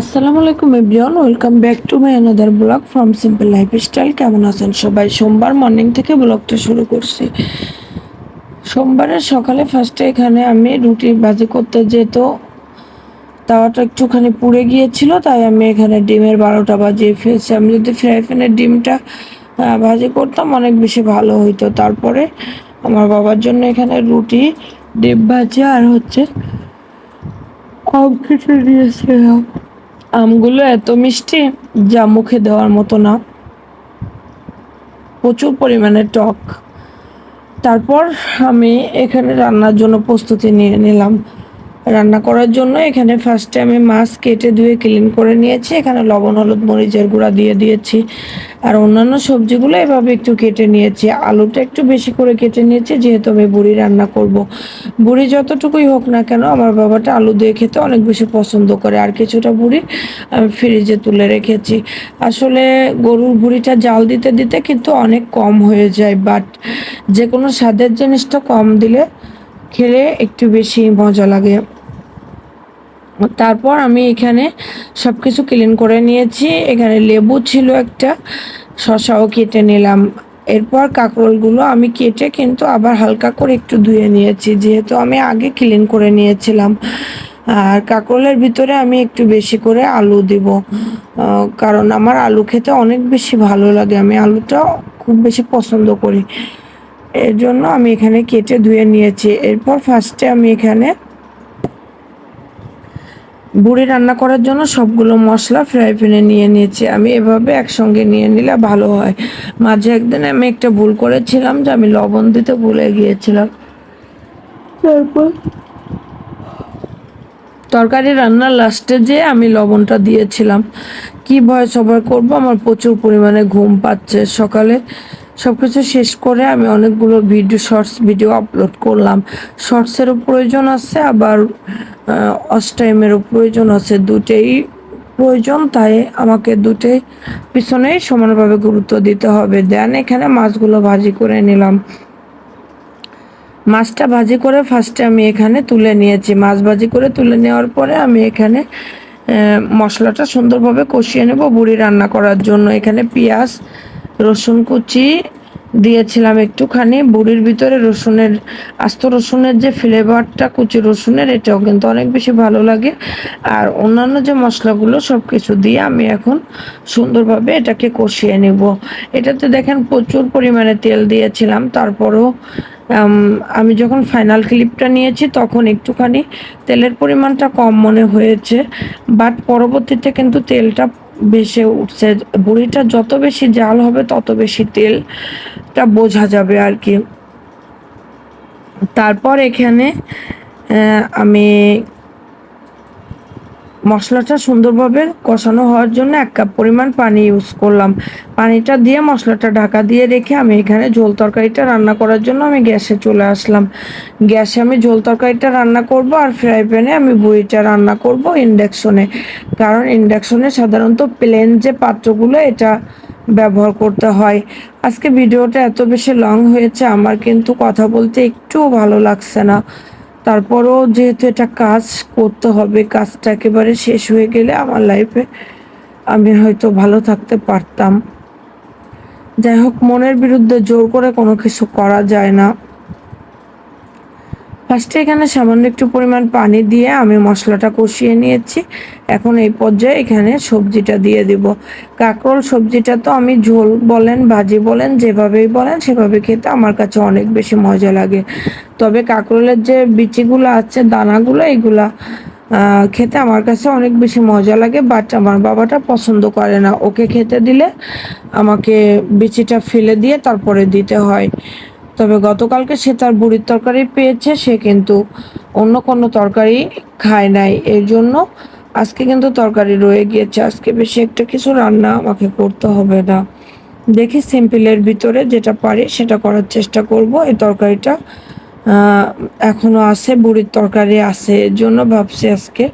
আসসালামু আলাইকুম everyone, welcome back to my another blog from simple lifestyle. কেমন আছেন সবাই? সোমবার মর্নিং থেকে ব্লগটা শুরু করছি। সোমবারের সকালে ফার্স্টে এখানে আমি রুটি ভাজি করতে যেত, তাওয়াটা একটুখানি পুড়ে গিয়েছিল, তাই আমি এখানে ডিমের 12টা বাজিয়ে ফেলছি। আমি যদি ফ্রাই প্যানের ডিমটা ভাজি করতাম অনেক বেশি ভালো হইতো। তারপরে আমার বাবার জন্য এখানে রুটি, ডিম ভাজি আর হচ্ছে আম কেটে নিয়েছিলাম। আমগুলো এত মিষ্টি যা মুখে দেওয়ার মতো না, প্রচুর পরিমাণে টক। তারপর আমি এখানে রান্নার জন্য প্রস্তুতি নিয়ে নিলাম। রান্না করার জন্য এখানে ফার্স্টে আমি মাছ কেটে ধুয়ে ক্লিন করে নিয়েছি। এখানে লবণ, হলুদ, মরিচের গুঁড়া দিয়ে দিয়েছি। আর অন্যান্য সবজিগুলো এভাবে একটু কেটে নিয়েছি। আলুটা একটু বেশি করে কেটে নিয়েছি, যেহেতু আমি বুড়ি রান্না করব। বুড়ি যতটুকুই হোক না কেন, আমার বাবাটা আলু দিয়ে খেতে অনেক বেশি পছন্দ করে। আর কিছুটা বুড়ি আমি ফ্রিজে তুলে রেখেছি। আসলে গরুর বুড়িটা জাল দিতে দিতে কিন্তু অনেক কম হয়ে যায়, বাট যে কোনো স্বাদের জিনিসটা কম দিলে খেলে একটু বেশি মজা লাগে। তারপর আমি এখানে সব কিছু ক্লিন করে নিয়েছি। এখানে লেবু ছিল একটা, শসাও কেটে নিলাম। এরপর কাঁকরোলগুলো আমি কেটে কিন্তু আবার হালকা করে একটু ধুয়ে নিয়েছি, যেহেতু আমি আগে ক্লিন করে নিয়েছিলাম। আর কাঁকরোলের ভিতরে আমি একটু বেশি করে আলু দিব, কারণ আমার আলু খেতে অনেক বেশি ভালো লাগে। আমি আলুটা খুব বেশি পছন্দ করি, এর জন্য আমি এখানে কেটে ধুয়ে নিয়েছি। এরপর ফার্স্টে আমি এখানে বুড়ি রান্না করার জন্য সবগুলো মশলা ফ্রাই প্যানে নিয়ে নিয়েছি। আমি এভাবে একসঙ্গে নিয়ে নিলে ভালো হয়। মাঝে একদিন আমি একটা ভুল করেছিলাম, যে আমি লবণ দিতে ভুলে গিয়েছিলাম। তারপর তরকারি রান্নার লাস্টে যে আমি লবণটা দিয়েছিলাম। কি ভয় সবার করব, আমার প্রচুর পরিমাণে ঘুম পাচ্ছে। সকালে সব কিছু শেষ করে আমি অনেকগুলো শর্টস ভিডিও আপলোড করলাম। শর্টসেরও প্রয়োজন আছে, আবার অস টাইমেরও প্রয়োজন আছে, দুটেই প্রয়োজন। তাই আমাকে দুটোই পিছনেই সমানভাবে গুরুত্ব দিতে হবে। দেন এখানে মাছগুলো ভাজি করে নিলাম। মাছটা ভাজি করে ফার্স্টে আমি এখানে তুলে নিয়েছি। মাছ ভাজি করে তুলে নেওয়ার পরে আমি এখানে মশলাটা সুন্দরভাবে কষিয়ে নেব বুড়ি রান্না করার জন্য। এখানে পেঁয়াজ, রসুন কুচি দিয়েছিলাম একটুখানি। বুড়ির ভিতরে রসুনের, আস্ত রসুনের যে ফ্লেভারটা কুচি রসুনের, এটাও কিন্তু অনেক বেশি ভালো লাগে। আর অন্যান্য যে মশলাগুলো সব কিছু দিয়ে আমি এখন সুন্দরভাবে এটাকে কষিয়ে নেব। এটাতে দেখেন প্রচুর পরিমাণে তেল দিয়েছিলাম। তারপরেও আমি যখন ফাইনাল ক্লিপটা নিয়েছি তখন একটুখানি তেলের পরিমাণটা কম মনে হয়েছে, বাট পরবর্তীতে কিন্তু তেলটা ভেসে উঠছে। বুড়িটা যত বেশি জাল হবে তত বেশি তেলটা বোঝা যাবে আর কি। তারপর এখানে আমি মশলাটা সুন্দরভাবে কষানো হওয়ার জন্য 1 কাপ পরিমাণ পানি ইউজ করলাম। পানিটা দিয়ে মশলাটা ঢাকা দিয়ে রেখে আমি এখানে ঝোল তরকারিটা রান্না করার জন্য আমি গ্যাসে চলে আসলাম। গ্যাসে আমি ঝোল তরকারিটা রান্না করব, আর ফ্রাই প্যানে আমি বুড়িটা রান্না করব ইন্ডাকশনে। কারণ ইন্ডাকশনে সাধারণত প্লেন যে পাত্রগুলো, এটা ব্যবহার করতে হয়। আজকে ভিডিওটা এত বেশি লং হয়েছে, আমার কিন্তু কথা বলতে একটুও ভালো লাগছে না। তারপরও যেহেতু এটা কাজ করতে হবে, কাজটা একেবারে শেষ হয়ে গেলে আমার লাইফে আমি হয়তো ভালো থাকতে পারতাম। যাই হোক, মনের বিরুদ্ধে জোর করে কোনো কিছু করা যায় না। ফার্স্টে এখানে সামান্য একটু পরিমাণ পানি দিয়ে আমি মশলাটা কষিয়ে নিয়েছি। এখন এই পর্যায়ে এখানে সবজিটা দিয়ে দিব। কাঁকরোল সবজিটা তো আমি ঝোল বলেন, ভাজি বলেন, যেভাবেই বলেন সেভাবে খেতে আমার কাছে অনেক বেশি মজা লাগে। তবে কাঁকরোলের যে বিচিগুলো আছে, দানাগুলো, এগুলা খেতে আমার কাছে অনেক বেশি মজা লাগে, বাট আমার বাবাটা পছন্দ করে না। ওকে খেতে দিলে আমাকে বিচিটা ফেলে দিয়ে তারপরে দিতে হয়। তবে গতকালকে সে তার বুড়ির তরকারি পেয়েছে, সে কিন্তু অন্য কোনো তরকারি খায় নাই। এর জন্য আজকে কিন্তু তরকারি রয়ে গিয়েছে। আজকে বেশি একটা কিছু রান্না আমাকে করতে হবে না। দেখি সিম্পলের ভিতরে যেটা পারি সেটা করার চেষ্টা করব। এই তরকারিটা এখনো আছে, বুড়ির তরকারি আছে, এর জন্য ভাবছি আজকে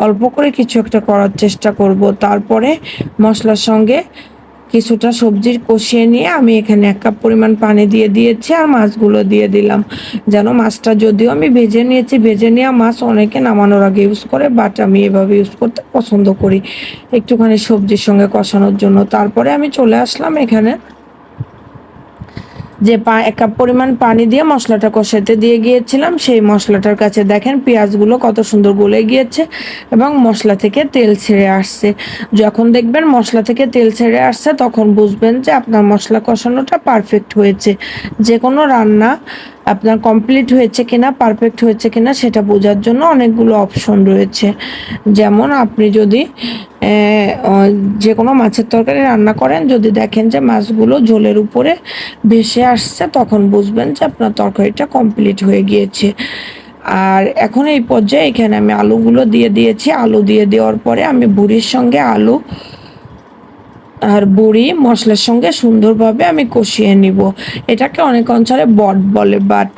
অল্প করে কিছু একটা করার চেষ্টা করব। তারপরে মশলার সঙ্গে কিছুটা সবজি কষিয়ে নিয়ে আমি এখানে 1 কাপ পরিমাণ পানি দিয়ে দিয়েছি আর মাছগুলো দিয়ে দিলাম। যেন মাছটা যদিও আমি ভেজে নিয়েছি, ভেজে নেওয়া মাছ অনেকে নামানোর আগে ইউজ করে, বাট আমি এভাবে ইউজ করতে পছন্দ করি একটুখানি সবজির সঙ্গে কষানোর জন্য। তারপরে আমি চলে আসলাম এখানে যে 1 কাপ পরিমাণ পানি দিয়ে মশলাটা কষাতে দিয়ে গিয়েছিলাম, সেই মশলাটার কাছে দেখেন পেঁয়াজগুলো কত সুন্দর গলে গিয়েছে এবং মশলা থেকে তেল ছেড়ে আসছে। যখন দেখবেন মশলা থেকে তেল ছেড়ে আসছে তখন বুঝবেন যে আপনার মশলা কষানোটা পারফেক্ট হয়েছে। যে কোনো রান্না আপনার কমপ্লিট হয়েছে কিনা, পারফেক্ট হয়েছে কিনা সেটা বোঝার জন্য অনেকগুলো অপশন রয়েছে। যেমন আপনি যদি যে কোনো মাছের তরকারি রান্না করেন, যদি দেখেন যে মাছগুলো ঝোলের উপরে ভেসে আসছে তখন বুঝবেন যে আপনার তরকারিটা কমপ্লিট হয়ে গিয়েছে। আর এখন এই পর্যায়ে এখানে আমি আলুগুলো দিয়ে দিয়েছি। আলু দিয়ে দেওয়ার পরে আমি বুড়ির সঙ্গে আলু আর বড়ি মশলার সঙ্গে সুন্দরভাবে আমি কষিয়ে নিব। এটাকে অনেক অঞ্চলে বট বলে, বাট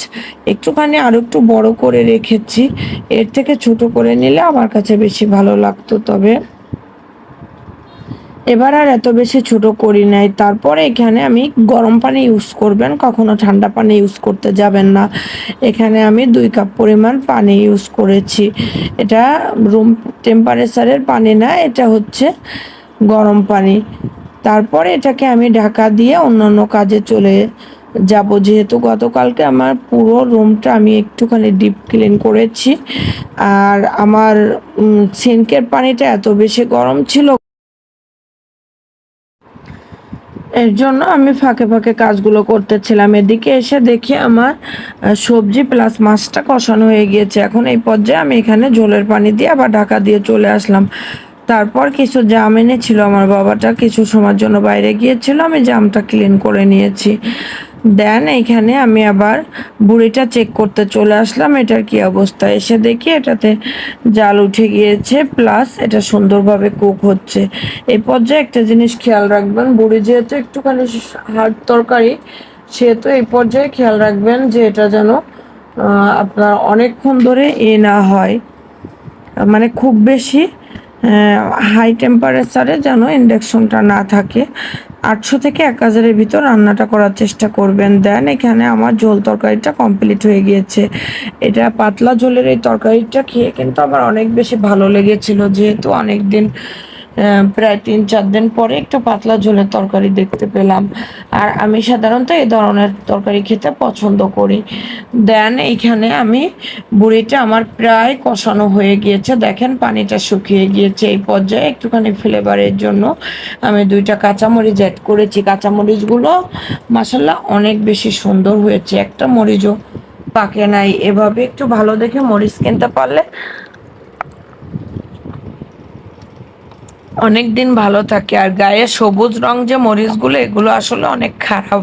একটুখানি আরও একটু বড় করে রেখেছি। এর থেকে ছোট করে নিলে আমার কাছে বেশি ভালো লাগতো, তবে এবার আর এত বেশি ছোট করি নাই। তারপরে এখানে আমি গরম পানি ইউজ করবেন, কখনো ঠান্ডা পানি ইউজ করতে যাবেন না। এখানে আমি 2 কাপ পরিমাণ পানি ইউজ করেছি। এটা রুম টেম্পারেচারের পানি না, এটা হচ্ছে গরম পানি। তারপরে এটাকে আমি ঢাকা দিয়ে অন্যান্য কাজে চলে যাব, যেহেতু গতকালকে আমার পুরো রুমটা আমি একটুখানি ডিপ ক্লিন করেছি আর আমার সিঙ্কের পানিটা এত বেশি গরম ছিল, এর জন্য আমি ফাঁকে ফাঁকে কাজগুলো করতেছিলাম। এদিকে এসে দেখি আমার সবজি প্লাস মাছটা কষানো হয়ে গিয়েছে। এখন এই পর্যায়ে আমি এখানে ঝোলের পানি দিয়ে আবার ঢাকা দিয়ে চলে আসলাম। তারপর কিছু জাম এনেছিল আমার বাবাটা, কিছু সময়ের জন্য বাইরে গিয়েছিল, আমি জামটা ক্লিন করে নিয়েছি। দেন এইখানে আমি আবার বুড়িটা চেক করতে চলে আসলাম এটার কি অবস্থা। এসে দেখি এটাতে জাল উঠে গিয়েছে, প্লাস এটা সুন্দরভাবে কুক হচ্ছে। এই পর্যায়ে একটা জিনিস খেয়াল রাখবেন, বুড়ি যেহেতু একটুখানি হার্ড তরকারি, সেহেতু এই পর্যায়ে খেয়াল রাখবেন যে এটা যেন আপনার অনেকক্ষণ ধরে না হয়, মানে খুব বেশি হাই টেম্পারেচারে যেন ইন্ডাকশনটা না থাকে। 800 থেকে 1000-এর ভিতর রান্নাটা করার চেষ্টা করবেন। দেন এখানে আমার ঝোল তরকারিটা কমপ্লিট হয়ে গিয়েছে। এটা পাতলা ঝোলের এই তরকারিটা খেয়ে কিন্তু আমার অনেক বেশি ভালো লেগেছিল, যেহেতু অনেক দিন প্রায় 3-4 দিন পরে একটু পাতলা ঝোলের তরকারি দেখতে পেলাম। আর আমি সাধারণত এই ধরনের তরকারি খেতে পছন্দ করি। দেন এইখানে আমি বুড়িটা আমার প্রায় কষানো হয়ে গিয়েছে, দেখেন পানিটা শুকিয়ে গিয়েছে। এই পর্যায়ে একটুখানি ফ্লেভারের জন্য আমি 2টা কাঁচামরিচ অ্যাড করেছি। কাঁচামরিচগুলো মাশাআল্লাহ অনেক বেশি সুন্দর হয়েছে, একটা মরিচও পাকে নাই। এভাবে একটু ভালো দেখে মরিচ কিনতে পারলে অনেক দিন ভালো থাকে। আর গায়ে সবুজ রং যে মরিচগুলো, এগুলো আসলে অনেক খারাপ।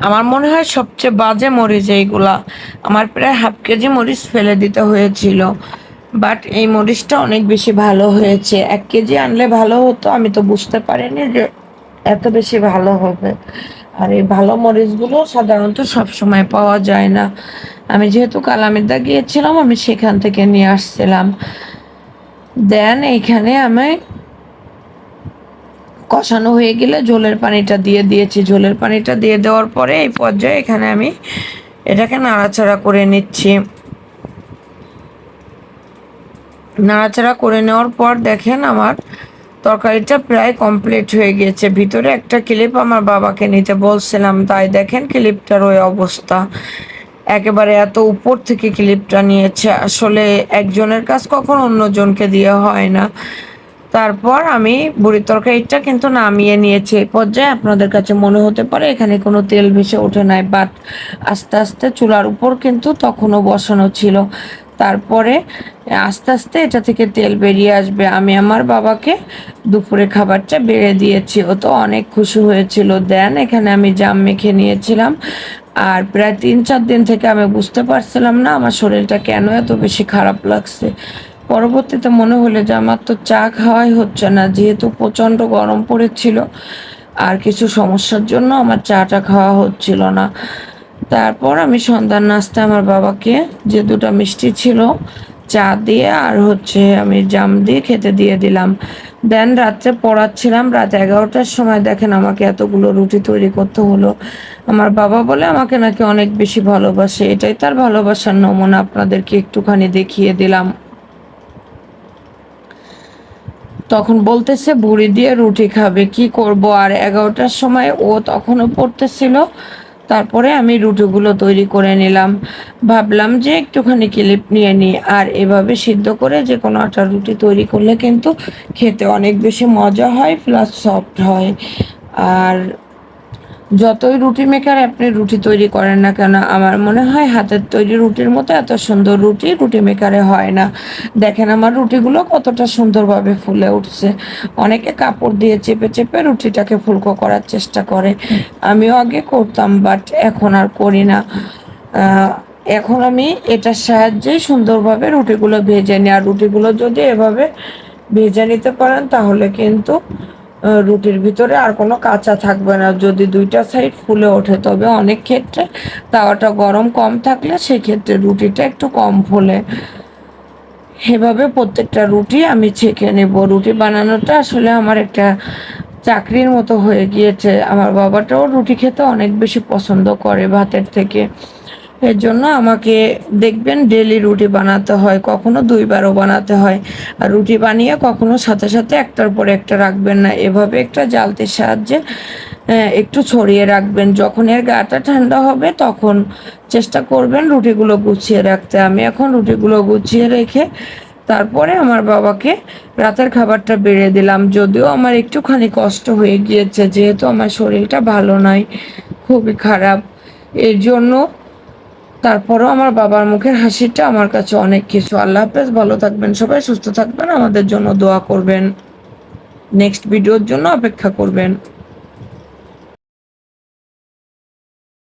আমার মনে হয় সবচেয়ে বাজে মরিচ এইগুলা। আমার প্রায় হাফ কেজি মরিচ ফেলে দিতে হয়েছিল, বাট এই মরিচটা অনেক বেশি ভালো হয়েছে। 1 কেজি আনলে ভালো হতো, আমি তো বুঝতে পারিনি যে এত বেশি ভালো হবে। আর এই ভালো মরিচগুলো সাধারণত সবসময় পাওয়া যায় না। আমি যেহেতু কালামেদা গিয়েছিলাম, আমি সেখান থেকে নিয়ে আসছিলাম। দেন এইখানে আমি কষানো হয়ে গেলে ঝোলের পানিটা দিয়ে দিয়েছি। ঝোলের পানিটা দিয়ে দেওয়ার পরে এই পর্যায়ে এখানে আমি এটাকে নাড়াচাড়া করে নিচ্ছি। নাড়াচাড়া করে নেওয়ার পর দেখেন আমার তরকারিটা প্রায় কমপ্লিট হয়ে গিয়েছে। ভিতরে একটা ক্লিপ আমার বাবাকে নিতে বলছিলাম, তাই দেখেন ক্লিপটার ওই অবস্থা। একেবারে এত উপর থেকে ক্লিপটা নিয়েছে। আসলে একজনের কাজ কখনো অন্যজনকে দিয়ে হয় না। তারপর আমি বুড়ির তরকারিটা কিন্তু নামিয়ে নিয়েছি। এই পর্যায়ে আপনাদের কাছে মনে হতে পারে এখানে কোনো তেল ভেসে ওঠে নাই, বাট আস্তে আস্তে চুলার উপর কিন্তু তখনও বসানো ছিল। তারপরে আস্তে আস্তে এটা থেকে তেল বেরিয়ে আসবে। আমি আমার বাবাকে দুপুরে খাবারটা বেড়ে দিয়েছি, ও তো অনেক খুশি হয়েছিল। দেন এখানে আমি জাম মেখে নিয়েছিলাম। আর প্রায় 3-4 দিন থেকে আমি বুঝতে পারছিলাম না আমার শরীরটা কেন এত বেশি খারাপ লাগছে। পরবর্তীতে মনে হলো যে আমার তো চা খাওয়াই হচ্ছে না, যেহেতু প্রচণ্ড গরম পড়েছিল আর কিছু সমস্যার জন্য আমার চাটা খাওয়া হচ্ছিল না। তারপর আমি সন্ধ্যার নাস্তা আমার বাবাকে যে 2টা মিষ্টি ছিল চা দিয়ে আর হচ্ছে আমি জাম দিয়ে খেতে দিয়ে দিলাম। দেন রাত্রে পড়াচ্ছিলাম, রাত 11টার সময় দেখেন আমাকে এতগুলো রুটি তৈরি করতে হলো। আমার বাবা বলে আমাকে নাকি অনেক বেশি ভালোবাসে, এটাই তার ভালোবাসার নমুনা, আপনাদেরকে একটুখানি দেখিয়ে দিলাম। তখন বলতেছে ভুড়ি দিয়ে রুটি খাবে, কি করব আর, 11টার সময় ও তখনও পড়তেছিল। তারপরে আমি রুটিগুলো তৈরি করে নিলাম, ভাবলাম যে একটুখানি ক্লিপ নিয়ে নিই। আর এভাবে সিদ্ধ করে যে কোনো আটার রুটি তৈরি করলে কিন্তু খেতে অনেক বেশি মজা হয়, প্লাস সফট হয়। আর যতই রুটি মেকার আপনি রুটি তৈরি করেন না কেন, আমার মনে হয় হাতের তৈরি রুটির মতো এত সুন্দর রুটি রুটি মেকারে হয় না। দেখেন আমার রুটিগুলো কতটা সুন্দরভাবে ফুলে উঠছে। অনেকে কাপড় দিয়ে চেপে চেপে রুটিটাকে ফুলকো করার চেষ্টা করে, আমিও আগে করতাম, বাট এখন আর করি না। এখন আমি এটার সাহায্যেই সুন্দরভাবে রুটিগুলো ভেজে নিই। আর রুটিগুলো যদি এভাবে ভেজে নিতে পারেন তাহলে কিন্তু রুটির ভিতরে আর কোনো কাঁচা থাকবে না, যদি দুইটা সাইড ফুলে ওঠে। তবে অনেক ক্ষেত্রে তাওয়াটা গরম কম থাকলে সেই ক্ষেত্রে রুটিটা একটু কম ফুলে। এভাবে প্রত্যেকটা রুটি আমি ছেঁকে নেব। রুটি বানানোটা আসলে আমার একটা চাকরির মতো হয়ে গিয়েছে। আমার বাবাটাও রুটি খেতে অনেক বেশি পছন্দ করে ভাতের থেকে, এর জন্য আমাকে দেখবেন ডেলি রুটি বানাতে হয়, কখনো 2বারও বানাতে হয়। আর রুটি বানিয়ে কখনো সাথে সাথে একটার পর একটা রাখবেন না, এভাবে একটা জালতির সাহায্যে একটু ছড়িয়ে রাখবেন। যখন এর গাটা ঠান্ডা হবে তখন চেষ্টা করবেন রুটিগুলো গুছিয়ে রাখতে। আমি এখন রুটিগুলো গুছিয়ে রেখে তারপরে আমার বাবাকে রাতের খাবারটা বেড়ে দিলাম। যদিও আমার একটুখানি কষ্ট হয়ে গিয়েছে, যেহেতু আমার শরীরটা ভালো নয়, খুবই খারাপ, এর জন্য। তারপরও আমার বাবার মুখের হাসিটা আমার কাছে অনেক কিছু। আল্লাহ হাফেজ, ভালো থাকবেন সবাই, সুস্থ থাকবেন, আমাদের জন্য দোয়া করবেন, নেক্সট ভিডিওর জন্য অপেক্ষা করবেন।